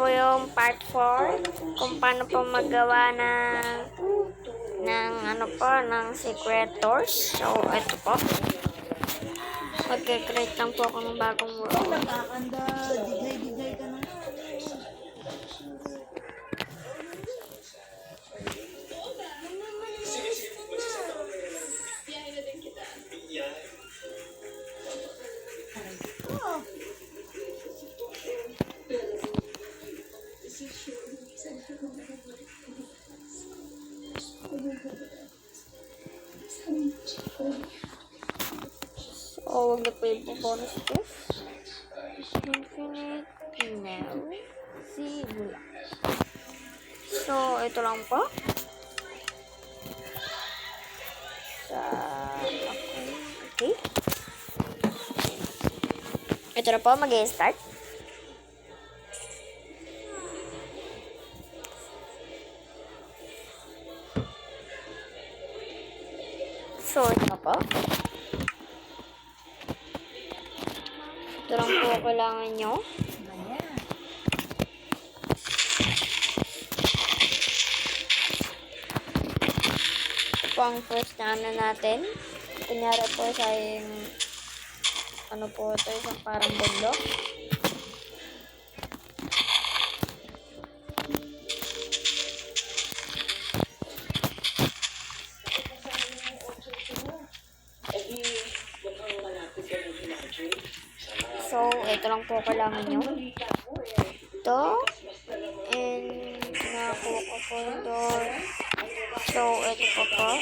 po yung part 4 kung paano po magawa ng ano po, ng secret doors. So, ito po. Mag-create lang po ako ng bagong world. Nakakanda, digay-digay ka na. So, huwag niyo po yung bonus tools. Infinite now. Simula. So, ito lang po. Okay. Ito na po, mag-i-start. So, ito na po. Ito lang po kailangan nyo. Ito po ang first na ano natin. Kunyari po sa yung ano po ito, isang parang bundok. So, ito lang po kailangan nyo. Ito. And, nakuha ko po yung door. So, ito po.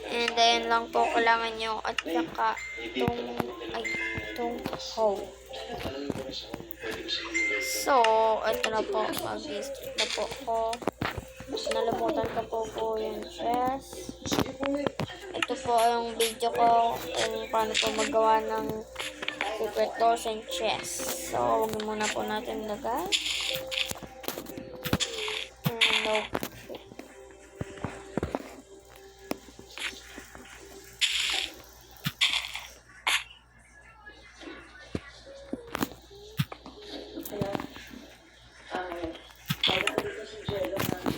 And then, lang po kailangan nyo. At saka, itong hole. So, ito na po. Mag-start na po ako. Nalamutan ko po yung chest. Ito po yung video ko kung paano po magawa ng secret doors and chest. So, huwag muna po natin lagay. And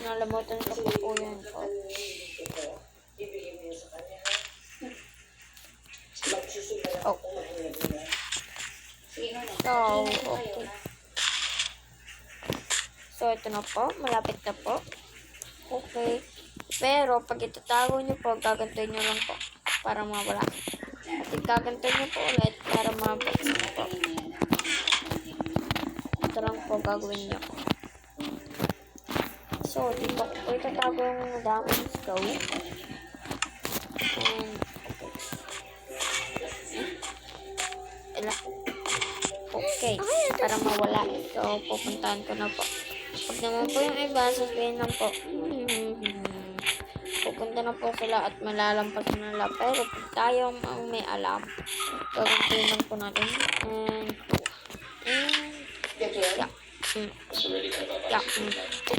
nalamutan ko po yun. Oh. So, okay. So, ito na po. Malapit na po. Okay. Pero, pag itatago nyo po, gagantuin nyo lang po. Para mawala. At gagantuin nyo po ulit para mabuksan po. Ito lang po gagawin nyo. So, dito ko po itatago yung daming scope. And, okay, para mawala. So, pupuntahan ko na po. Pag naman po yung iba, sabihin lang po, pupunta na po sila at malalampas na nila. Pero pag tayo ang may alam, gagawin lang po natin.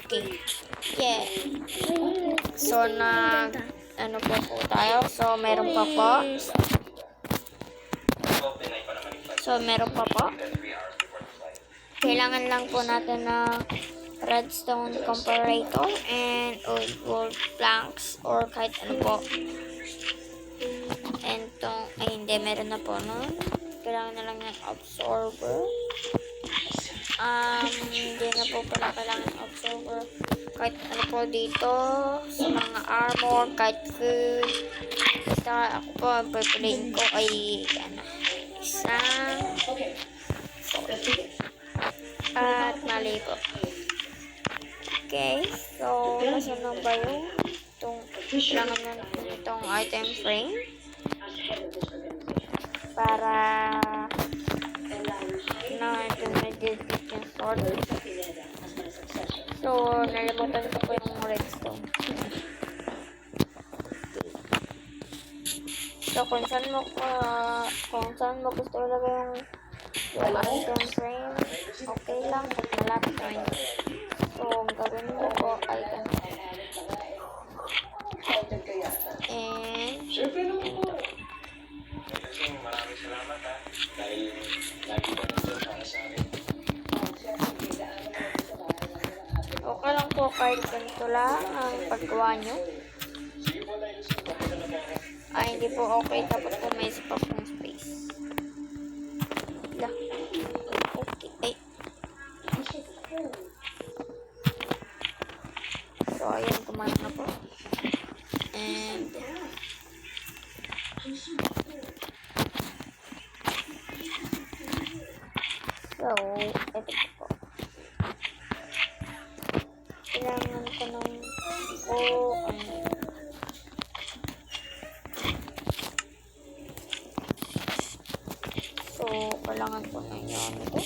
Okay. Yeah. So, ano po tayo? So, meron pa po. Kailangan lang po natin na redstone comparator and gold planks or kahit ano po. And hindi, meron na po nun. Kailangan na lang ng absorber. Hindi na po pala kailangan ng absorber. Kahit ano po dito, sa mga armor, kahit food. Basta ako po, ang pipiliin ko ay isang at mali po. Okay, so nasa na ba yung kailangan na itong item frame para na ito nag-edit yung sword. So, nalimutan ko po yung redstone. So, kung saan mo gusto ilagay yung item frame, okay lang kung malapit na yun. So, ang gawin mo po ay and Maraming salamat ha. Dahil lagi ka nandun para sa akin. kahit ganito lang ang paggawa nyo. Ay, hindi po okay. Dapat po may isa pa pong space. Wala. Okay. Ay. So, ayan, kumana na po. And, so, ito po. Kailangan ko ng so, kailangan ko na yan ito.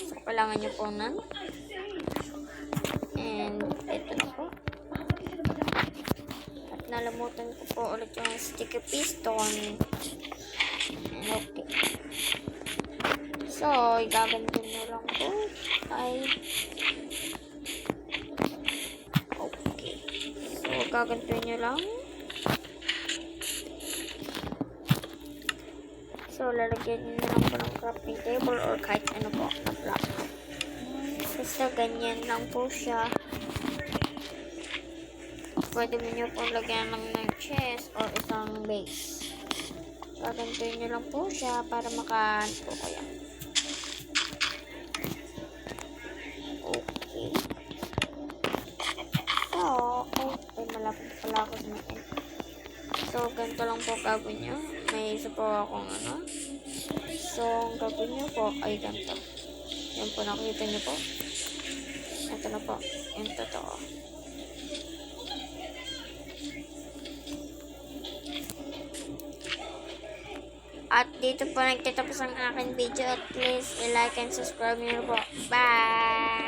So, kailangan nyo po na. And, ito na po. At nalamutan ko po ulit yung sticky piston. And, okay. So, igaganto nyo lang po. Ay, okay. So, gaganto nyo lang. So, lalagyan nyo lang po ng crafting table or kahit ano po na block. Basta ganyan lang po siya. Pwede mo nyo po lagyan lang ng chest or isang base. Gagantuin nyo lang po siya para makahan po kaya. Okay. So, ay malapit pala ako sa end. So, ganito lang po gagawin nyo. May isa po akong ano. So, ang gagawin nyo po ay ganito. Yan po, nakita nyo po. Ito na po. Yung totoo. At dito po nagtatapos ang aking video. At please, i-like and subscribe nyo po. Bye!